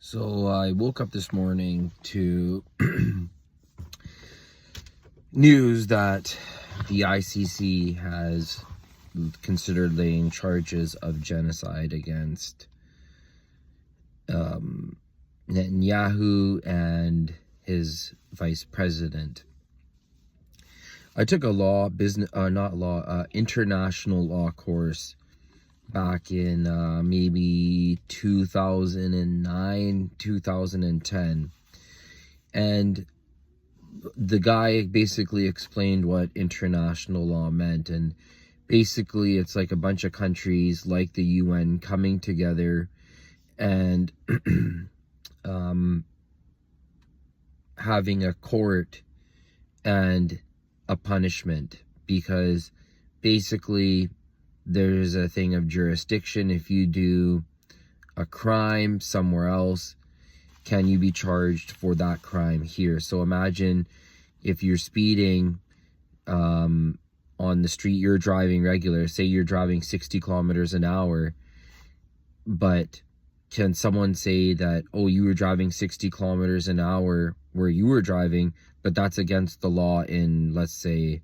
So I woke up this morning to news that the ICC has considered laying charges of genocide against Netanyahu and his vice president. I took a international law course back in maybe 2009, 2010. And the guy basically explained what international law meant. And basically, it's like a bunch of countries like the UN coming together and having a court and a punishment, because basically there's a thing of jurisdiction. If you do a crime somewhere else, can you be charged for that crime here? So imagine if you're speeding on the street, you're driving regular, say you're driving 60 kilometers an hour, but can someone say that, oh, you were driving 60 kilometers an hour where you were driving, but that's against the law in, let's say,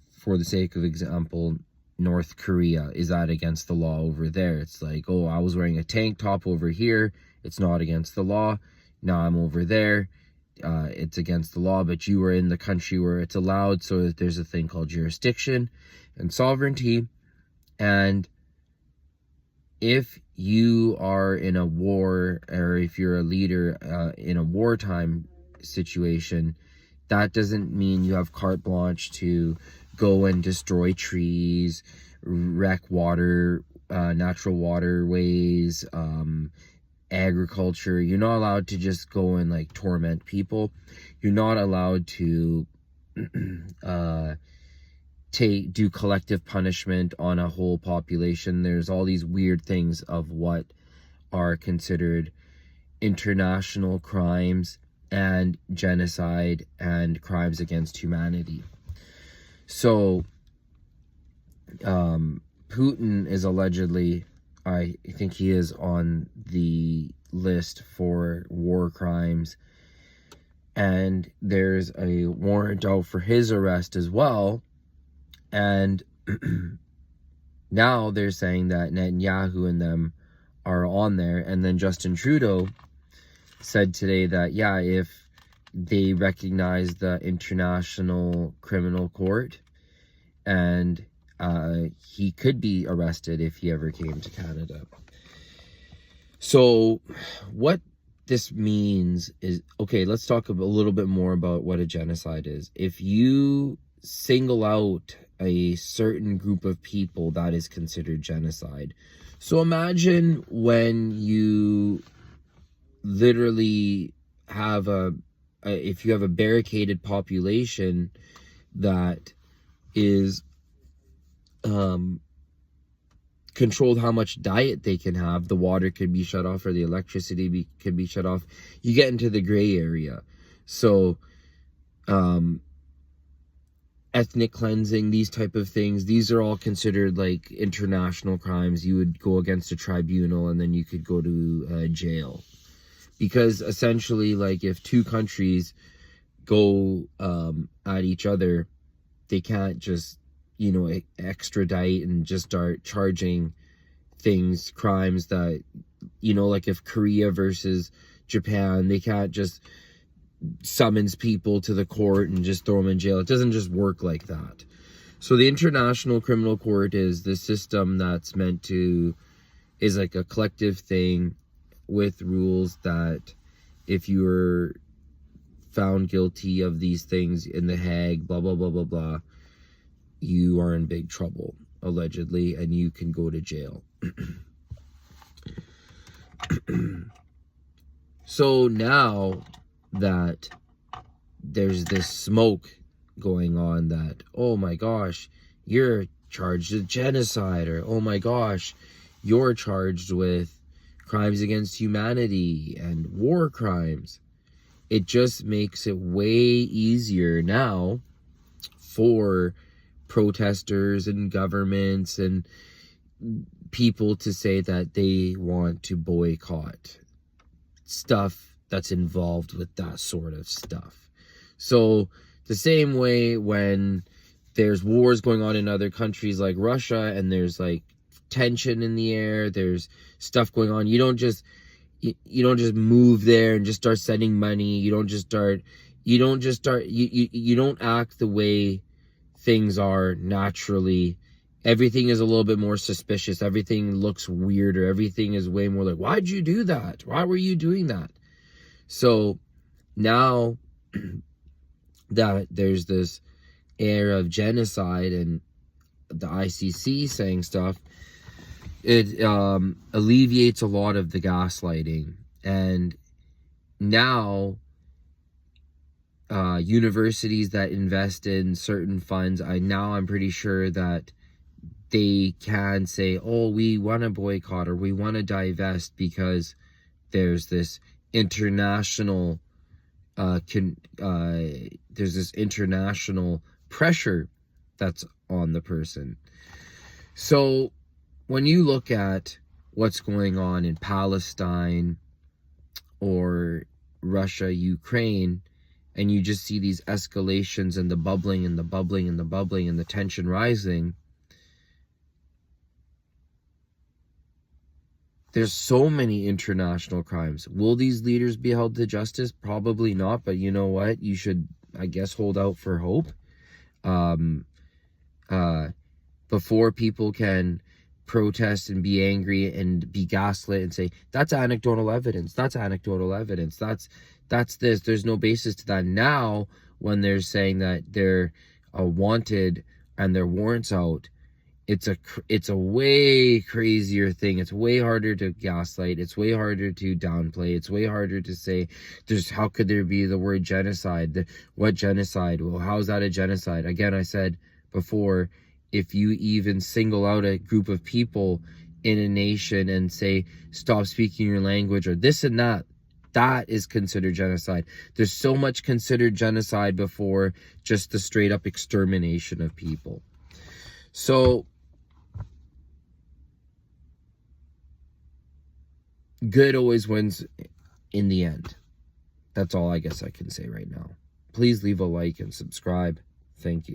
for the sake of example, North Korea? Is that against the law over there? It's like, oh, I was wearing a tank top over here, it's not against the law. Now I'm over there, it's against the law, but you were in the country where it's allowed. So there's a thing called jurisdiction and sovereignty. And if you are in a war, or if you're a leader in a wartime situation, that doesn't mean you have carte blanche to go and destroy trees, wreck water, natural waterways, agriculture. You're not allowed to just go and like torment people. You're not allowed to do collective punishment on a whole population. There's all these weird things of what are considered international crimes and genocide and crimes against humanity. So Putin is allegedly, I think he is on the list for war crimes, and there's a warrant out for his arrest as well. And now they're saying that Netanyahu and them are on there. And then Justin Trudeau said today that, yeah, if they recognize the International Criminal Court, and he could be arrested if he ever came to Canada. So what this means is, okay, let's talk a little bit more about what a genocide is. If you single out a certain group of people, that is considered genocide. So imagine when you literally have if you have a barricaded population that is controlled how much diet they can have, the water could be shut off or the electricity could be shut off. You get into the gray area. So ethnic cleansing, these type of things, these are all considered like international crimes. You would go against a tribunal and then you could go to jail. Because essentially, like, if two countries go at each other, they can't just, extradite and just start charging crimes that, like if Korea versus Japan, they can't just summons people to the court and just throw them in jail. It doesn't just work like that. So the International Criminal Court is the system that's is like a collective thing with rules that if you were found guilty of these things in The Hague, blah, blah, blah, blah, blah, you are in big trouble, allegedly, and you can go to jail. So now that there's this smoke going on that, oh my gosh, you're charged with genocide, or oh my gosh, you're charged with crimes against humanity and war crimes, it just makes it way easier now for protesters and governments and people to say that they want to boycott stuff that's involved with that sort of stuff. So the same way when there's wars going on in other countries like Russia, and there's like tension in the air, there's stuff going on, you don't just move there and just start sending money. You don't act the way things are naturally. Everything is a little bit more suspicious. Everything looks weirder. Everything is way more like, why'd you do that? Why were you doing that? So now that there's this air of genocide and the ICC saying stuff, it alleviates a lot of the gaslighting. And now universities that invest in certain funds, I'm pretty sure that they can say, oh, we want to boycott or we want to divest because there's this international pressure that's on the person. So when you look at what's going on in Palestine or Russia, Ukraine, and you just see these escalations and the bubbling and the bubbling and the bubbling and the tension rising, there's so many international crimes. Will these leaders be held to justice? Probably not, but you know what? You should, I guess, hold out for hope. Before people can protest and be angry and be gaslit and say, that's anecdotal evidence, that's anecdotal evidence, that's this, there's no basis to that. Now, when they're saying that they're wanted and their warrants out, it's a way crazier thing. It's way harder to gaslight. It's way harder to downplay. It's way harder to say, how could there be the word genocide? What genocide? Well, how is that a genocide? Again, I said before, if you even single out a group of people in a nation and say, stop speaking your language or this and that, that is considered genocide. There's so much considered genocide before just the straight up extermination of people. So good always wins in the end. That's all I guess I can say right now. Please leave a like and subscribe. Thank you.